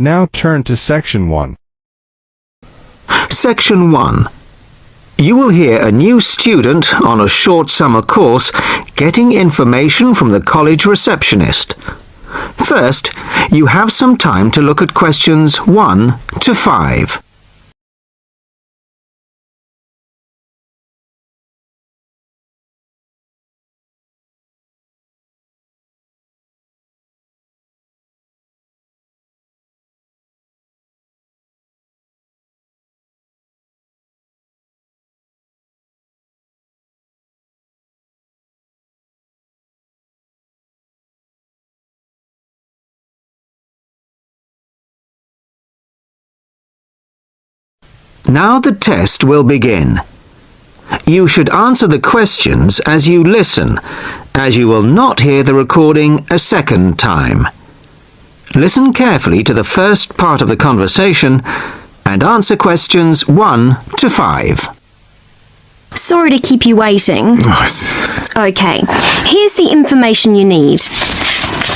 Now turn to Section 1. Section 1. You will hear a new student on a short summer course getting information from the college receptionist. First, you have some time to look at questions 1 to 5. Now the test will begin. You should answer the questions as you listen, as you will not hear the recording a second time. Listen carefully to the first part of the conversation and answer questions 1 to 5. Sorry to keep you waiting. Okay, here's the information you need.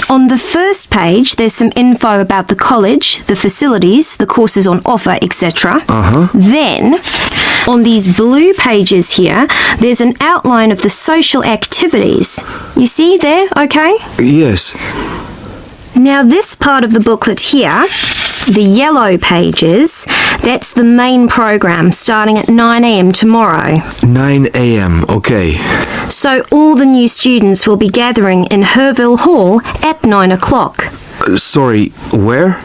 On the first page, there's some info about the college, the facilities, the courses on offer, etc. Then, on these blue pages here, there's an outline of the social activities. You see there, okay? Yes. Now this part of the booklet here, the yellow pages, that's the main program starting at 9 a.m. tomorrow. 9 a.m., okay. So all the new students will be gathering in Herville Hall at 9 o'clock. Sorry, where?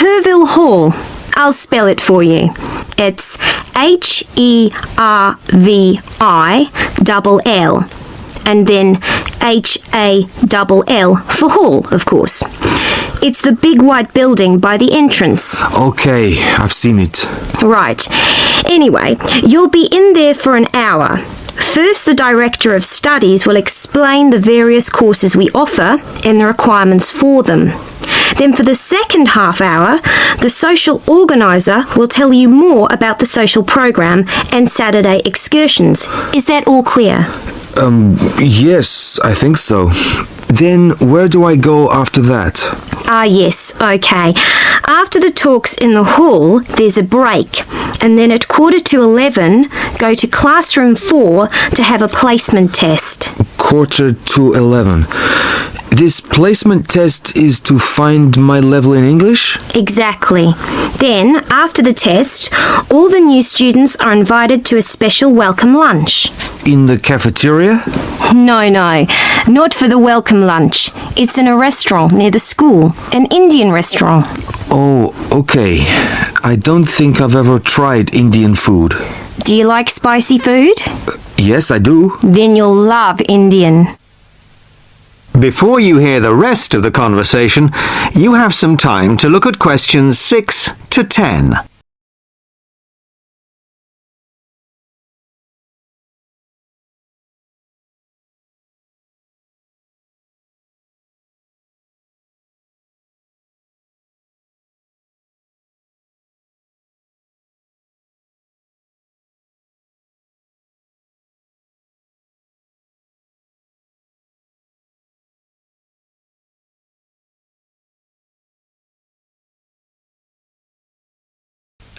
Herville Hall. I'll spell it for you. It's Hervill, and then Hall for hall, of course. It's the big white building by the entrance. Okay, I've seen it. Right. Anyway, you'll be in there for an hour. First, the Director of Studies will explain the various courses we offer and the requirements for them. Then for the second half hour, the social organiser will tell you more about the social program and Saturday excursions. Is that all clear? Yes, I think so. Then where do I go after that? Yes, okay. After the talks in the hall, there's a break. And then at 11:15, go to classroom 4 to have a placement test. 11:45. This placement test is to find my level in English? Exactly. Then, after the test, all the new students are invited to a special welcome lunch. In the cafeteria? No, not for the welcome lunch. It's in a restaurant near the school, an Indian restaurant. Oh, okay. I don't think I've ever tried Indian food. Do you like spicy food? Yes, I do. Then you'll love Indian. Before you hear the rest of the conversation, you have some time to look at questions 6 to 10.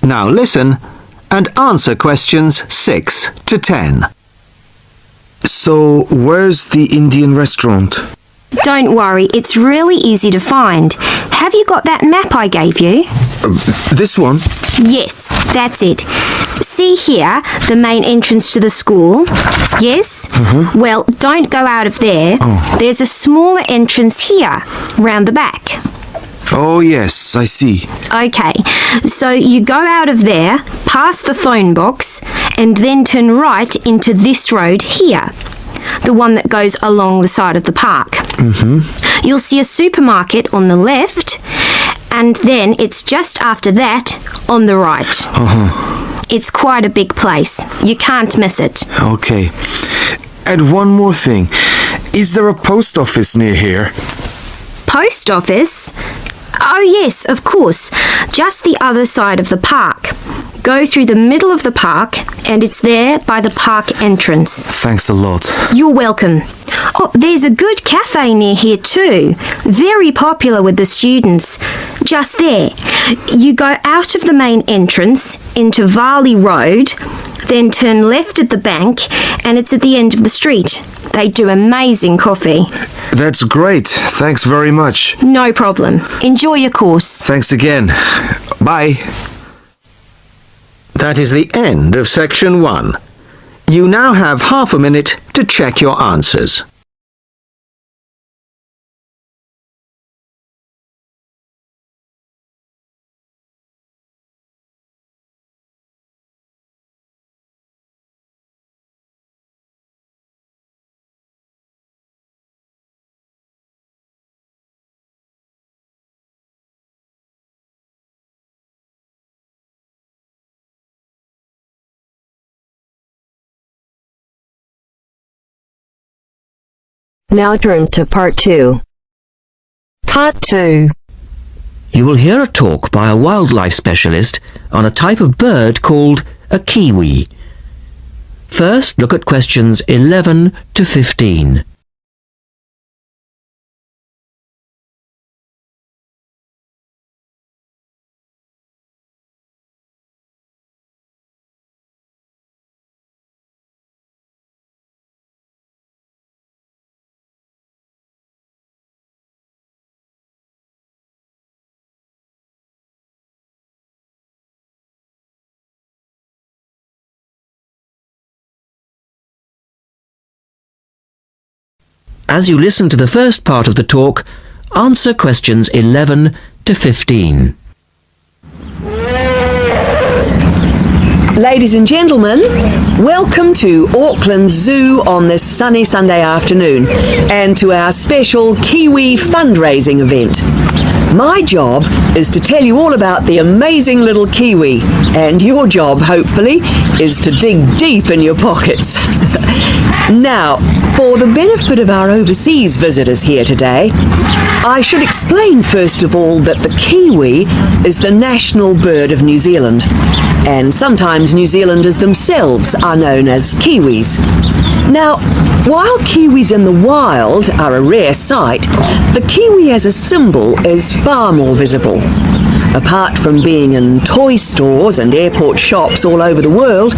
Now listen and answer questions 6 to 10. So, where's the Indian restaurant? Don't worry, it's really easy to find. Have you got that map I gave you? This one? Yes, that's it. See here, the main entrance to the school? Yes? Well, don't go out of there. There's a smaller entrance here, round the back. Oh, yes, I see. Okay, so you go out of there, past the phone box, and then turn right into this road here, the one that goes along the side of the park. You'll see a supermarket on the left, and then it's just after that on the right. It's quite a big place. You can't miss it. Okay. And one more thing. Is there a post office near here? Post office? Oh yes, of course. Just the other side of the park. Go through the middle of the park and it's there by the park entrance. Thanks a lot. You're welcome. Oh, there's a good cafe near here too. Very popular with the students. Just there. You go out of the main entrance into Varley Road, then turn left at the bank, and it's at the end of the street. They do amazing coffee. That's great. Thanks very much. No problem. Enjoy your course. Thanks again. Bye. That is the end of section 1. You now have half a minute to check your answers. Now turns to Part 2. Part 2. You will hear a talk by a wildlife specialist on a type of bird called a kiwi. First, look at questions 11 to 15. As you listen to the first part of the talk, answer questions 11 to 15. Ladies and gentlemen, welcome to Auckland Zoo on this sunny Sunday afternoon and to our special Kiwi fundraising event. My job is to tell you all about the amazing little Kiwi, and your job, hopefully, is to dig deep in your pockets. Now, for the benefit of our overseas visitors here today, I should explain first of all that the Kiwi is the national bird of New Zealand, and sometimes New Zealanders themselves are known as Kiwis. Now, while Kiwis in the wild are a rare sight, the Kiwi as a symbol is far more visible. Apart from being in toy stores and airport shops all over the world,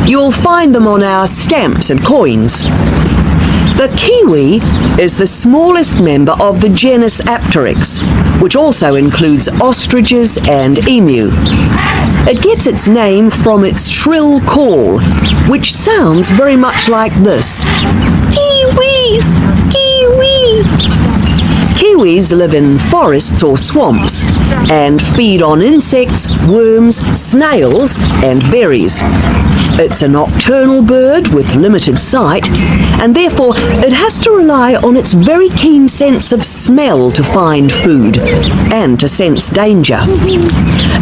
you'll find them on our stamps and coins. The kiwi is the smallest member of the genus Apteryx, which also includes ostriches and emu. It gets its name from its shrill call, which sounds very much like this. Kiwi! Kiwi! Kiwis live in forests or swamps and feed on insects, worms, snails and berries. It's a nocturnal bird with limited sight, and therefore it has to rely on its very keen sense of smell to find food and to sense danger.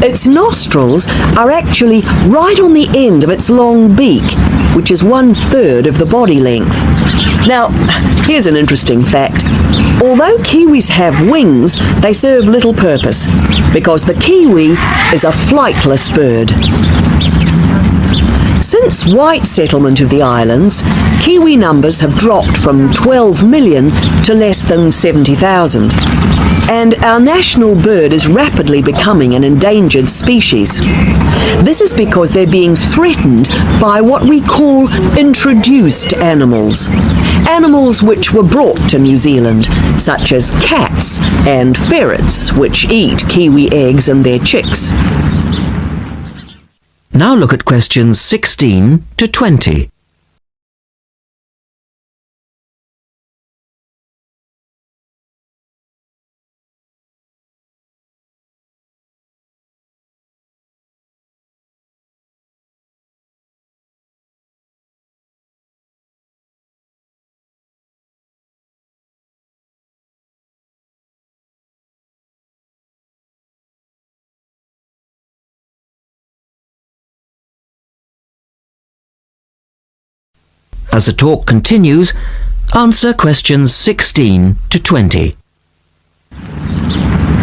Its nostrils are actually right on the end of its long beak, which is 1/3 of the body length. Now, here's an interesting fact. Although kiwis have wings, they serve little purpose, because the kiwi is a flightless bird. Since white settlement of the islands, kiwi numbers have dropped from 12 million to less than 70,000. And our national bird is rapidly becoming an endangered species. This is because they're being threatened by what we call introduced animals. Animals which were brought to New Zealand, such as cats and ferrets, which eat kiwi eggs and their chicks. Now look at questions 16 to 20. As the talk continues, answer questions 16 to 20.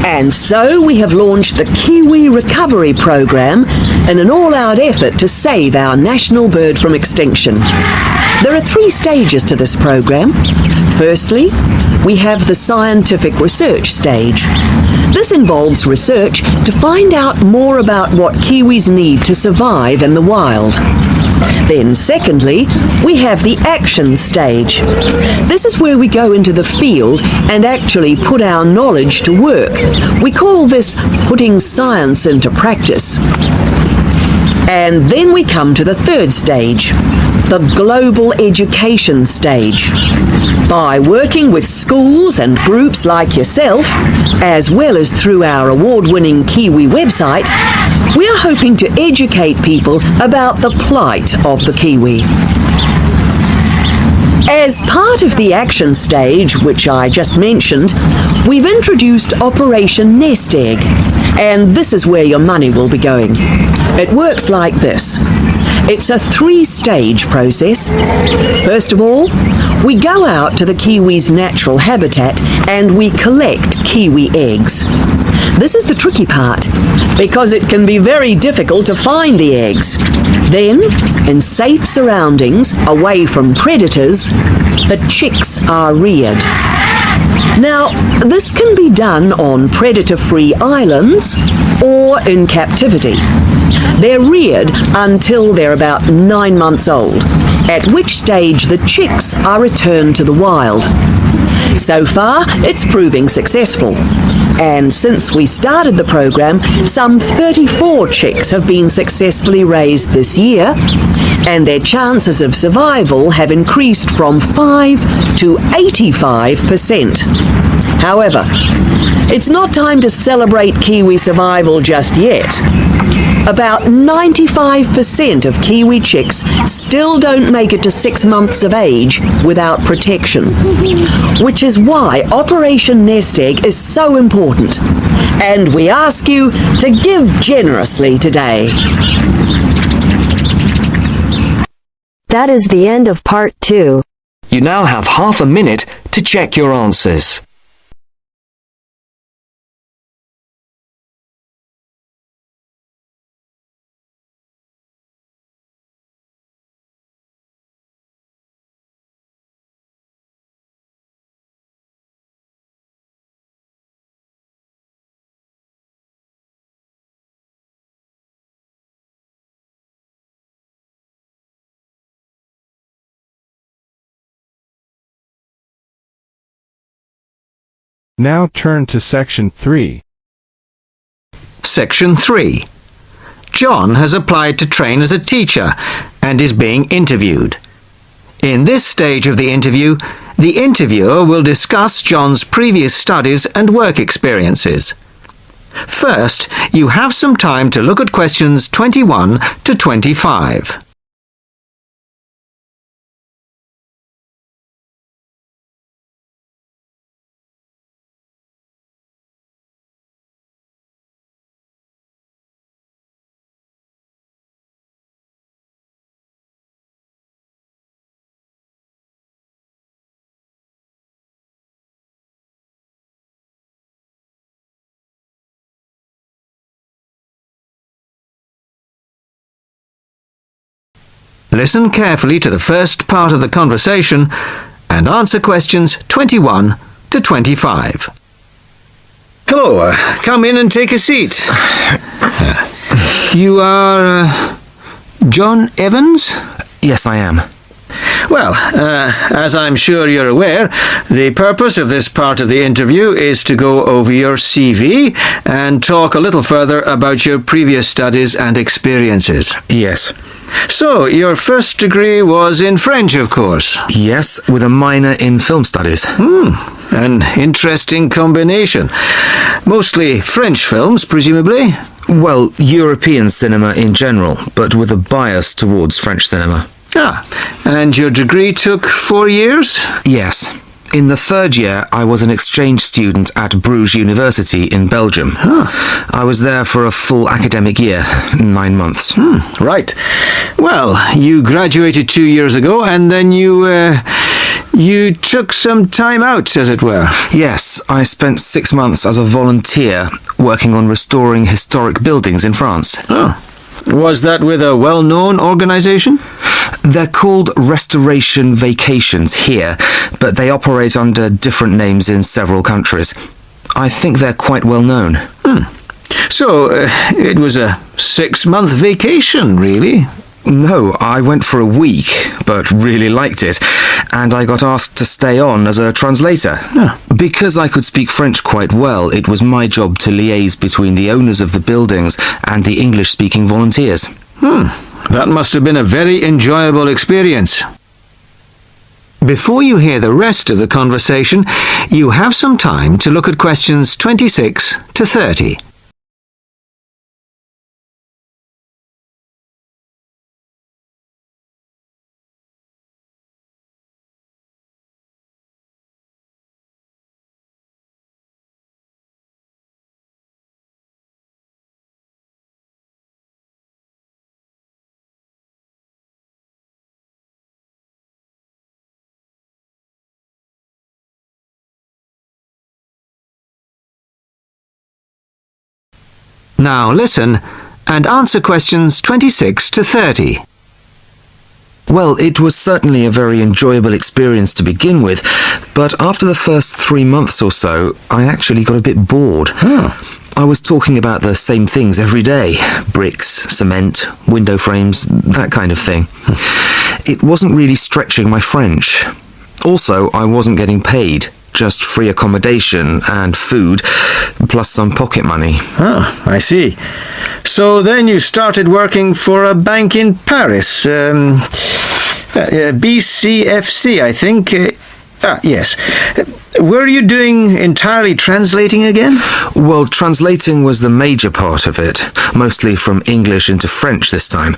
And so we have launched the Kiwi Recovery Programme in an all-out effort to save our national bird from extinction. There are 3 stages to this programme. Firstly, we have the scientific research stage. This involves research to find out more about what kiwis need to survive in the wild. Then secondly, we have the action stage. This is where we go into the field and actually put our knowledge to work. We call this putting science into practice. And then we come to the third stage, the global education stage. By working with schools and groups like yourself, as well as through our award-winning Kiwi website, we are hoping to educate people about the plight of the Kiwi. As part of the action stage, which I just mentioned, we've introduced Operation Nest Egg, and this is where your money will be going. It works like this. It's a 3-stage process. First of all, we go out to the kiwi's natural habitat and we collect kiwi eggs. This is the tricky part, because it can be very difficult to find the eggs. Then, in safe surroundings, away from predators, the chicks are reared. Now, this can be done on predator-free islands or in captivity. They're reared until they're about 9 months old, at which stage the chicks are returned to the wild. So far, it's proving successful. And since we started the program, some 34 chicks have been successfully raised this year, and their chances of survival have increased from 5 to 85%. However, it's not time to celebrate Kiwi survival just yet. About 95% of Kiwi chicks still don't make it to 6 months of age without protection, which is why Operation Nest Egg is so important. And we ask you to give generously today. That is the end of part 2. You now have half a minute to check your answers. Now turn to Section 3. Section 3. John has applied to train as a teacher and is being interviewed. In this stage of the interviewer will discuss John's previous studies and work experiences. First, you have some time to look at questions 21 to 25. Listen carefully to the first part of the conversation and answer questions 21 to 25. Hello, come in and take a seat. You are John Evans? Yes, I am. Well, as I'm sure you're aware, the purpose of this part of the interview is to go over your CV and talk a little further about your previous studies and experiences. Yes. So, your first degree was in French, of course? Yes, with a minor in film studies. An interesting combination. Mostly French films, presumably? Well, European cinema in general, but with a bias towards French cinema. Ah, and your degree took 4 years? Yes. In the third year, I was an exchange student at Bruges University in Belgium. I was there for a full academic year, 9 months. Right. Well, you graduated 2 years ago, and then you took some time out, as it were. Yes, I spent 6 months as a volunteer working on restoring historic buildings in France. Oh. Was that with a well-known organisation? They're called restoration vacations here, but they operate under different names in several countries. I think they're quite well known. So, it was a 6-month vacation, really? No, I went for a week, but really liked it, and I got asked to stay on as a translator. Because I could speak French quite well, it was my job to liaise between the owners of the buildings and the English-speaking volunteers. That must have been a very enjoyable experience. Before you hear the rest of the conversation, you have some time to look at questions 26 to 30. Now listen and answer questions 26 to 30. Well, it was certainly a very enjoyable experience to begin with, but after the first 3 months or so, I actually got a bit bored. I was talking about the same things every day. Bricks, cement, window frames, that kind of thing. It wasn't really stretching my French. Also, I wasn't getting paid. Just free accommodation and food, plus some pocket money. I see. So then you started working for a bank in Paris, BCFC, I think. Yes. Were you doing entirely translating again? Well, translating was the major part of it, mostly from English into French this time.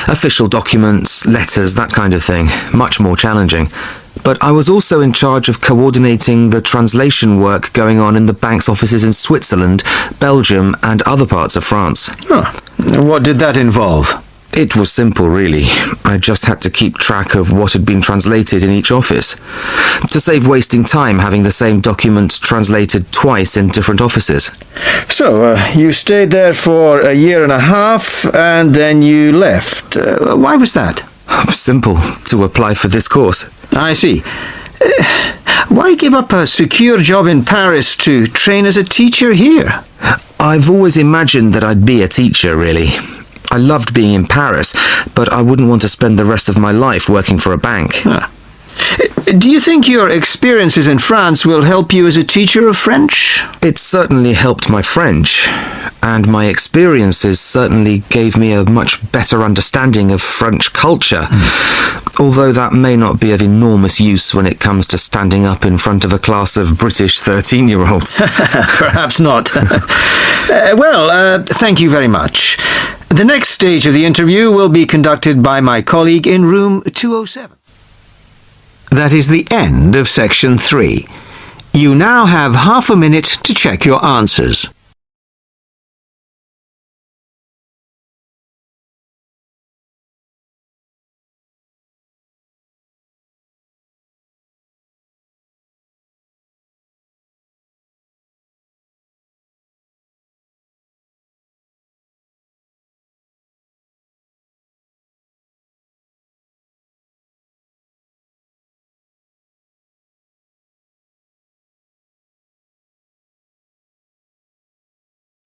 Official documents, letters, that kind of thing. Much more challenging. But I was also in charge of coordinating the translation work going on in the bank's offices in Switzerland, Belgium, and other parts of France. What did that involve? It was simple, really. I just had to keep track of what had been translated in each office, to save wasting time having the same document translated twice in different offices. So, you stayed there for a year and a half, and then you left. Why was that? Simple, to apply for this course. I see. Why give up a secure job in Paris to train as a teacher here? I've always imagined that I'd be a teacher, really. I loved being in Paris, but I wouldn't want to spend the rest of my life working for a bank. Do you think your experiences in France will help you as a teacher of French? It certainly helped my French, and my experiences certainly gave me a much better understanding of French culture, although that may not be of enormous use when it comes to standing up in front of a class of British 13-year-olds. Perhaps not. Thank you very much. The next stage of the interview will be conducted by my colleague in room 207. That is the end of section 3. You now have half a minute to check your answers.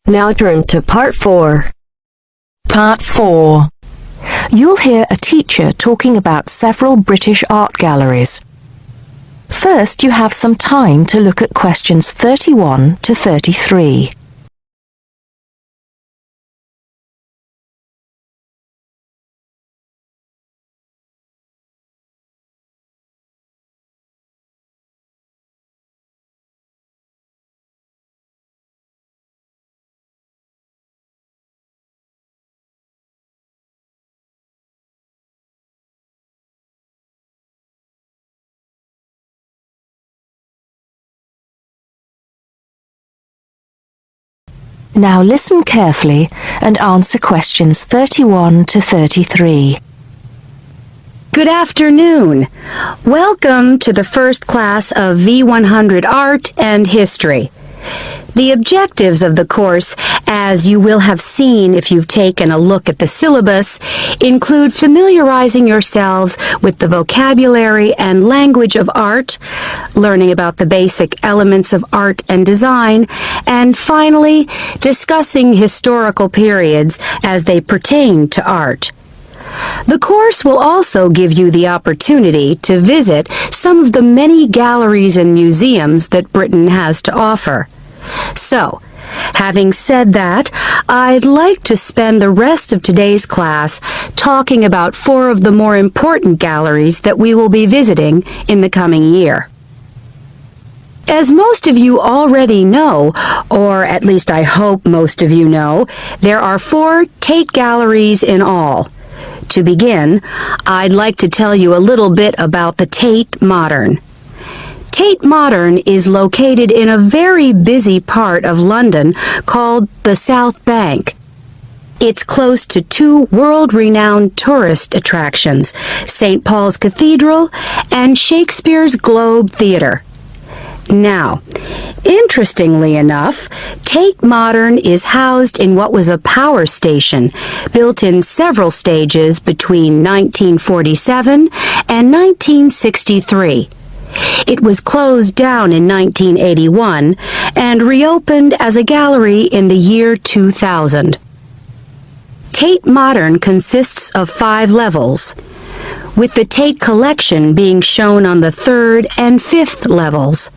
Now turns to Part 4. Part 4. You'll hear a teacher talking about several British art galleries. First, you have some time to look at questions 31 to 33. Now listen carefully and answer questions 31 to 33. Good afternoon. Welcome to the first class of V100 Art and History. The objectives of the course, as you will have seen if you've taken a look at the syllabus, include familiarizing yourselves with the vocabulary and language of art, learning about the basic elements of art and design, and finally, discussing historical periods as they pertain to art. The course will also give you the opportunity to visit some of the many galleries and museums that Britain has to offer. So, having said that, I'd like to spend the rest of today's class talking about 4 of the more important galleries that we will be visiting in the coming year. As most of you already know, or at least I hope most of you know, there are 4 Tate galleries in all. To begin, I'd like to tell you a little bit about the Tate Modern. Tate Modern is located in a very busy part of London called the South Bank. It's close to 2 world-renowned tourist attractions, St. Paul's Cathedral and Shakespeare's Globe Theatre. Now, interestingly enough, Tate Modern is housed in what was a power station built in several stages between 1947 and 1963. It was closed down in 1981 and reopened as a gallery in the year 2000. Tate Modern consists of 5 levels, with the Tate collection being shown on the 3rd and 5th levels.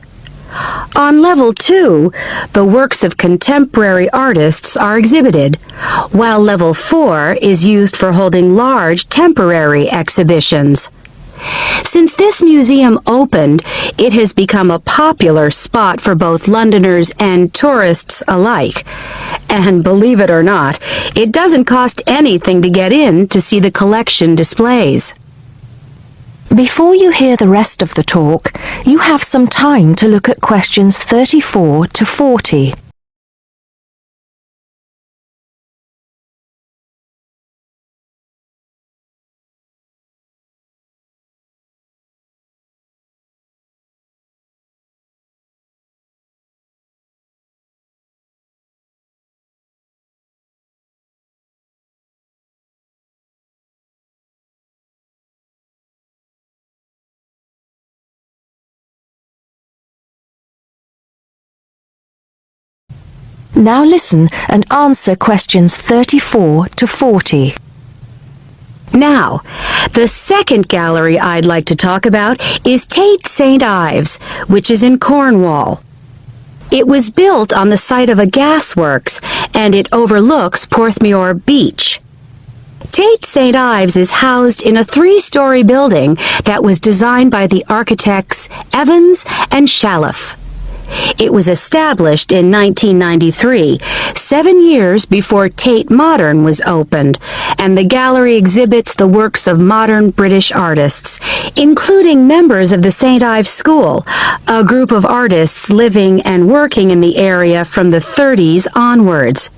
On level 2, the works of contemporary artists are exhibited, while level 4 is used for holding large temporary exhibitions. Since this museum opened, it has become a popular spot for both Londoners and tourists alike. And believe it or not, it doesn't cost anything to get in to see the collection displays. Before you hear the rest of the talk, you have some time to look at questions 34 to 40. Now listen and answer questions 34 to 40. Now, the second gallery I'd like to talk about is Tate St. Ives, which is in Cornwall. It was built on the site of a gasworks, and it overlooks Porthmeor Beach. Tate St. Ives is housed in a 3-story building that was designed by the architects Evans and Shalliff. It was established in 1993, 7 years before Tate Modern was opened, and the gallery exhibits the works of modern British artists, including members of the St. Ives School, a group of artists living and working in the area from the 30s onwards.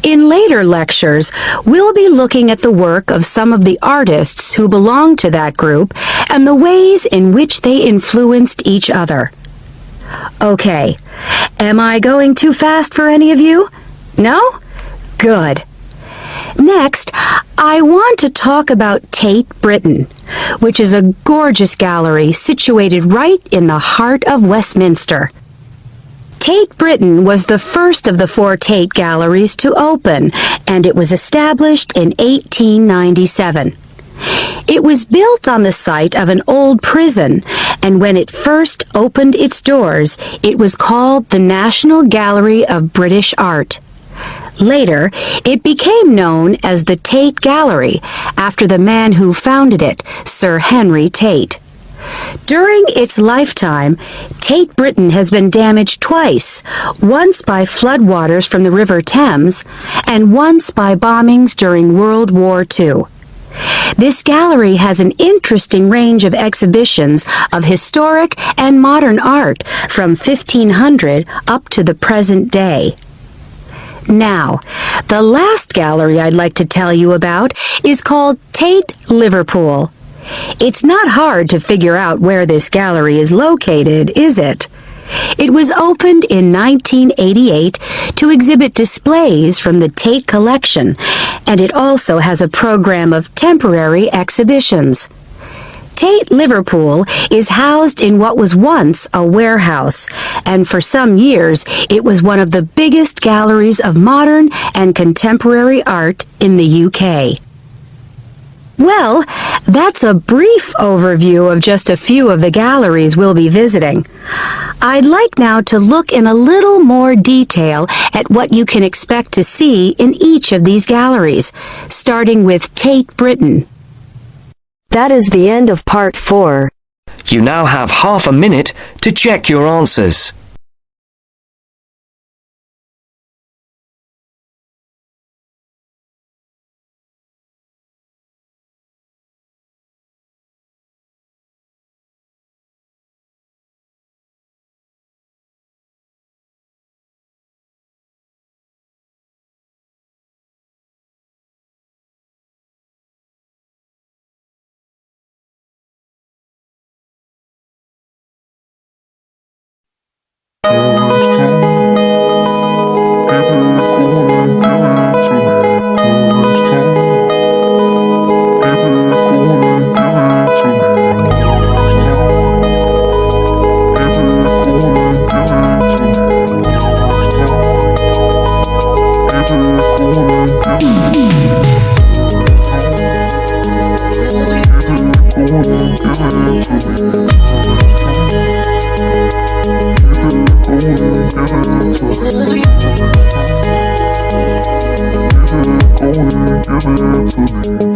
In later lectures, we'll be looking at the work of some of the artists who belong to that group and the ways in which they influenced each other. Okay, am I going too fast for any of you? No? Good. Next, I want to talk about Tate Britain, which is a gorgeous gallery situated right in the heart of Westminster. Tate Britain was the first of the 4 Tate galleries to open, and it was established in 1897. It was built on the site of an old prison, and when it first opened its doors, it was called the National Gallery of British Art. Later, it became known as the Tate Gallery, after the man who founded it, Sir Henry Tate. During its lifetime, Tate Britain has been damaged twice, once by floodwaters from the River Thames, and once by bombings during World War II. This gallery has an interesting range of exhibitions of historic and modern art from 1500 up to the present day. Now, the last gallery I'd like to tell you about is called Tate Liverpool. It's not hard to figure out where this gallery is located, is it? It was opened in 1988 to exhibit displays from the Tate collection, and it also has a program of temporary exhibitions. Tate Liverpool is housed in what was once a warehouse, and for some years it was one of the biggest galleries of modern and contemporary art in the UK. Well, that's a brief overview of just a few of the galleries we'll be visiting. I'd like now to look in a little more detail at what you can expect to see in each of these galleries, starting with Tate Britain. That is the end of part 4. You now have half a minute to check your answers. Give it to me.